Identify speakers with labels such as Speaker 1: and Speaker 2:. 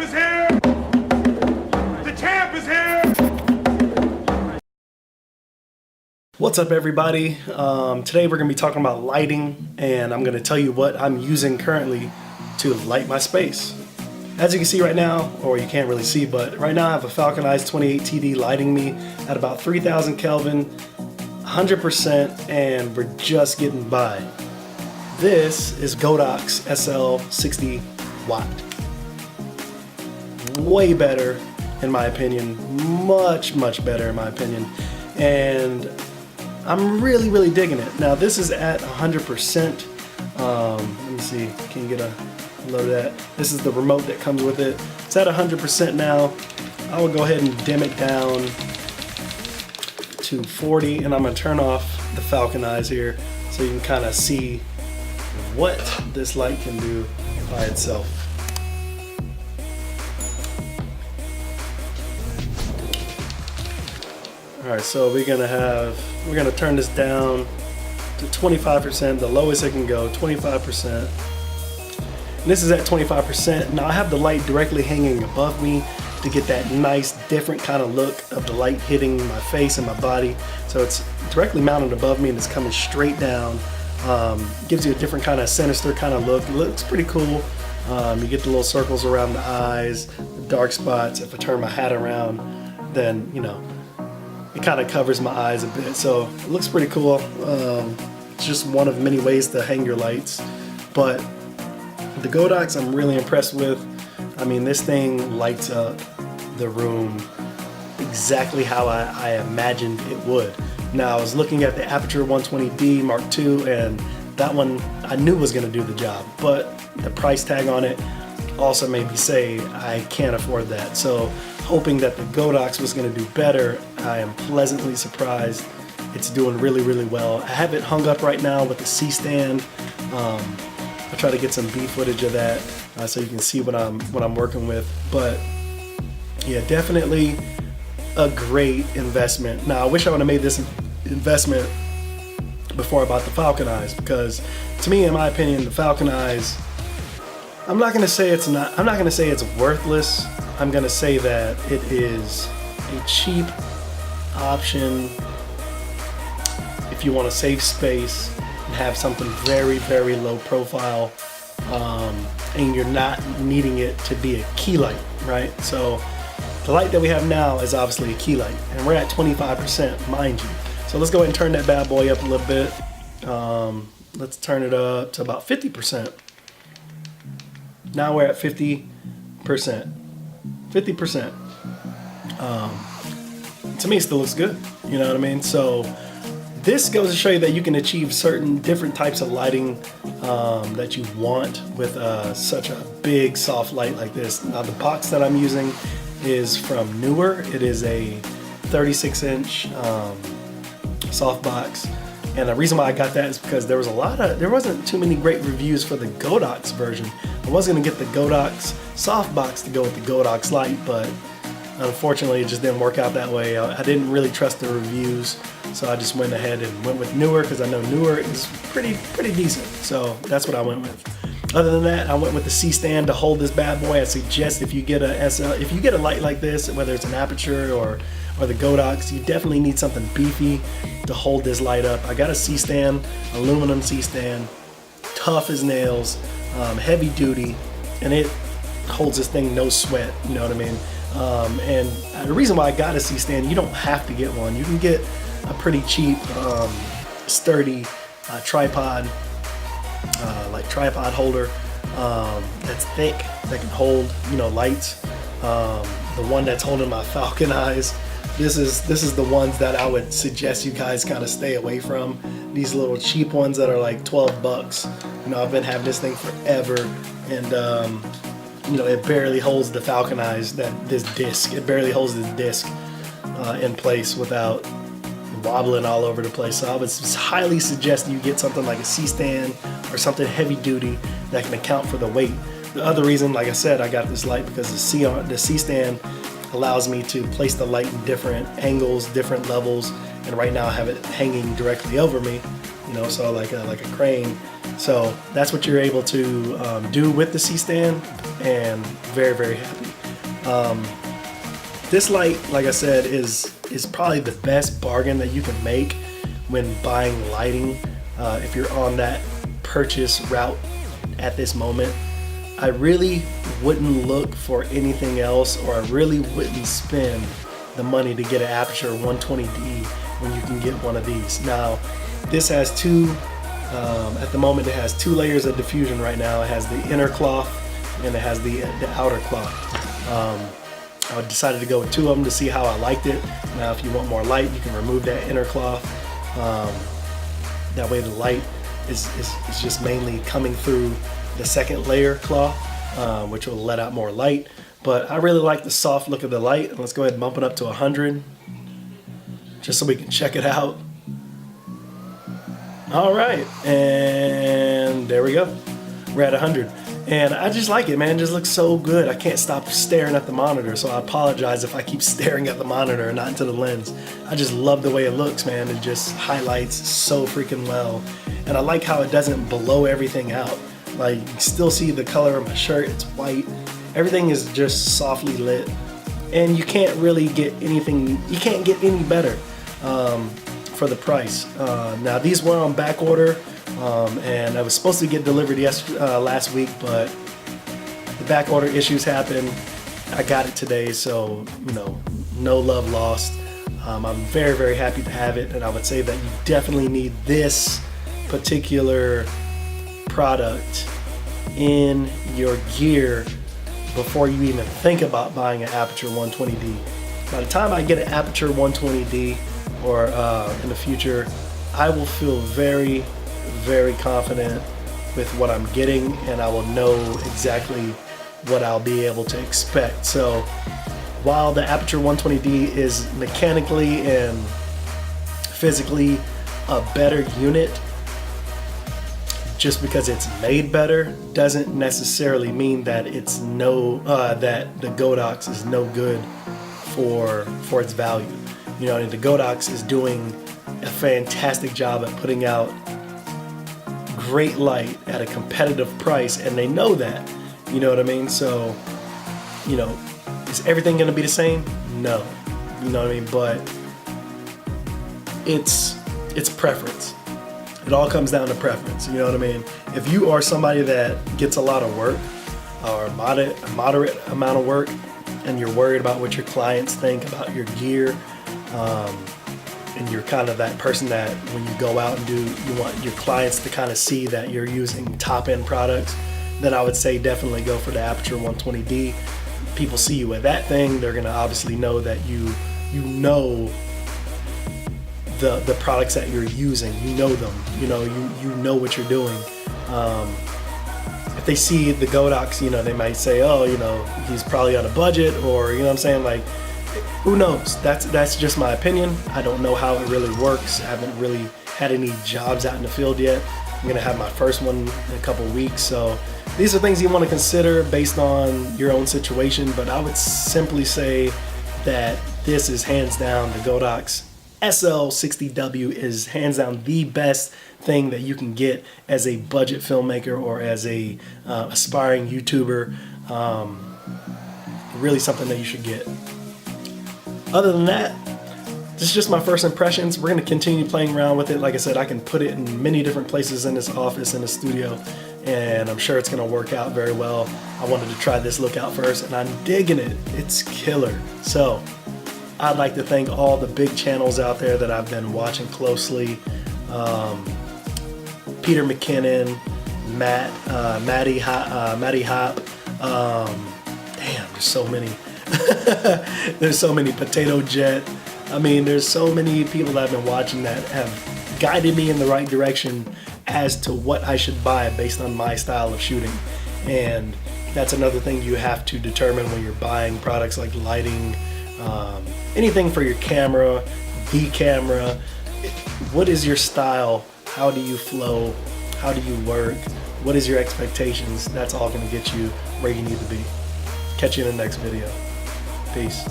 Speaker 1: champ is here! The champ is here!
Speaker 2: What's up, everybody? Today we're going to be talking about lighting, and I'm going to tell you what I'm using currently to light my space. As you can see right now, or you can't really see, but right now I have a Falcon S-28TD lighting me at about 3000 Kelvin, 100%, and we're just getting by. This is Godox SL-60W. Way better in my opinion, much better in my opinion, and I'm really digging it. Now this is at 100%. Let me see, can you get a load of that? This is the remote that comes with it. It's at 100% now. I will go ahead and dim it down to 40, and I'm gonna turn off the Falcon eyes here so you can kind of see what this light can do by itself. Alright, so we're gonna turn this down to 25%, the lowest it can go, 25%. And this is at 25%. Now I have the light directly hanging above me to get that nice different kind of look of the light hitting my face and my body. So it's directly mounted above me and it's coming straight down. Gives you a different kind of sinister kind of look. It looks pretty cool. You get the little circles around the eyes, the dark spots. If I turn my hat around, then you know, it kind of covers my eyes a bit. So it looks pretty cool. It's just one of many ways to hang your lights. But the Godox I'm really impressed with. I mean, this thing lights up the room exactly how I imagined it would. Now I was looking at the Aperture 120D Mark II, and that one I knew was going to do the job, but the price tag on it also made me say I can't afford that. So hoping that the Godox was going to do better, I am pleasantly surprised. It's doing really well. I have it hung up right now with the C-stand. I'll try to get some B footage of that so you can see what I'm working with. But yeah, definitely a great investment. Now I wish I would have made this investment before I bought the Falcon eyes, because to me, in my opinion, the Falcon eyes, I'm not gonna say it's worthless. I'm gonna say that it is a cheap option if you want to save space and have something very low profile, and you're not needing it to be a key light, right? So the light that we have now is obviously a key light, and we're at 25%, mind you. So let's go ahead and turn that bad boy up a little bit. Let's turn it up to about 50%. Now we're at 50%. 50%. To me, it still looks good. You know what I mean? So this goes to show you that you can achieve certain different types of lighting that you want with such a big soft light like this. Now the box that I'm using is from Newer. It is a 36-inch soft box, and the reason why I got that is because there wasn't too many great reviews for the Godox version. I was gonna get the Godox soft box to go with the Godox light, but unfortunately it just didn't work out that way. I didn't really trust the reviews, so I just went ahead and went with Newer because I know Newer is pretty decent. So that's what I went with. Other than that, I went with the C-stand to hold this bad boy. I suggest if you get a light like this, whether it's an Aperture or the Godox, you definitely need something beefy to hold this light up. I got a C-stand, aluminum C-stand, tough as nails, heavy duty, and it holds this thing no sweat, you know what I mean? And the reason why I got a C-stand, you don't have to get one. You can get a pretty cheap, sturdy tripod, like tripod holder that's thick, that can hold, you know, lights. The one that's holding my Falcon eyes, this is the ones that I would suggest you guys kind of stay away from. These little cheap ones that are like 12 bucks. You know, I've been having this thing forever, and you know, it barely holds the Falcon eyes, this disc. It barely holds this disc in place without wobbling all over the place. So I would highly suggest you get something like a C-stand or something heavy duty that can account for the weight. The other reason, like I said, I got this light because the C-stand allows me to place the light in different angles, different levels, and right now I have it hanging directly over me, you know, so like a crane. So that's what you're able to do with the C-stand, and very, very happy. This light, like I said, is probably the best bargain that you can make when buying lighting. If you're on that purchase route at this moment, I really wouldn't look for anything else, or I really wouldn't spend the money to get an Aperture 120D when you can get one of these. Now, this has two, at the moment it has 2 layers of diffusion right now. It has the inner cloth and it has the outer cloth. I decided to go with 2 of them to see how I liked it. Now, if you want more light, you can remove that inner cloth. That way the light is just mainly coming through the second layer cloth, which will let out more light. But I really like the soft look of the light. Let's go ahead and bump it up to 100, just so we can check it out. All right, and there we go. We're at 100. And I just like it, man. It just looks so good. I can't stop staring at the monitor, so I apologize if I keep staring at the monitor and not into the lens. I just love the way it looks, man. It just highlights so freaking well. And I like how it doesn't blow everything out. Like, you can still see the color of my shirt. It's white. Everything is just softly lit. And you can't really get anything, you can't get any better for the price. Now, these were on back order. And I was supposed to get delivered last week, but the back order issues happened. I got it today, so no love lost. I'm very, very happy to have it, and I would say that you definitely need this particular product in your gear before you even think about buying an Aperture 120D. By the time I get an Aperture 120D, or in the future, I will feel very, very confident with what I'm getting, and I will know exactly what I'll be able to expect. So while the Aperture 120D is mechanically and physically a better unit, just because it's made better doesn't necessarily mean that it's that the Godox is no good for its value. And the Godox is doing a fantastic job at putting out great light at a competitive price, and they know that. You know what I mean? So, is everything going to be the same? No. You know what I mean? But it's preference. It all comes down to preference. You know what I mean? If you are somebody that gets a lot of work, or a moderate amount of work, and you're worried about what your clients think about your gear, and you're kind of that person that when you go out and you want your clients to kind of see that you're using top-end products, then I would say definitely go for the Aperture 120D. People see you with that thing, they're gonna obviously know that you know the products that you're using. You know them. You know what you're doing. If they see the Godox, they might say, oh, he's probably on a budget, or what I'm saying, like, who knows? That's just my opinion. I don't know how it really works. I haven't really had any jobs out in the field yet. I'm gonna have my first one in a couple of weeks. So these are things you want to consider based on your own situation. But I would simply say that this is hands down, the Godox SL-60W is hands down the best thing that you can get as a budget filmmaker or as a aspiring YouTuber. Really something that you should get. Other than that, this is just my first impressions. We're going to continue playing around with it. Like I said, I can put it in many different places in this office, in the studio, and I'm sure it's going to work out very well. I wanted to try this look out first, and I'm digging it. It's killer. So I'd like to thank all the big channels out there that I've been watching closely. Peter McKinnon, Matty Hop. Damn, there's so many. There's so many. Potato Jet. I mean, there's so many people that I've been watching that have guided me in the right direction as to what I should buy based on my style of shooting. And that's another thing you have to determine when you're buying products like lighting, anything for your camera, the camera. What is your style? How do you flow? How do you work? What is your expectations? That's all going to get you where you need to be. Catch you in the next video. Peace.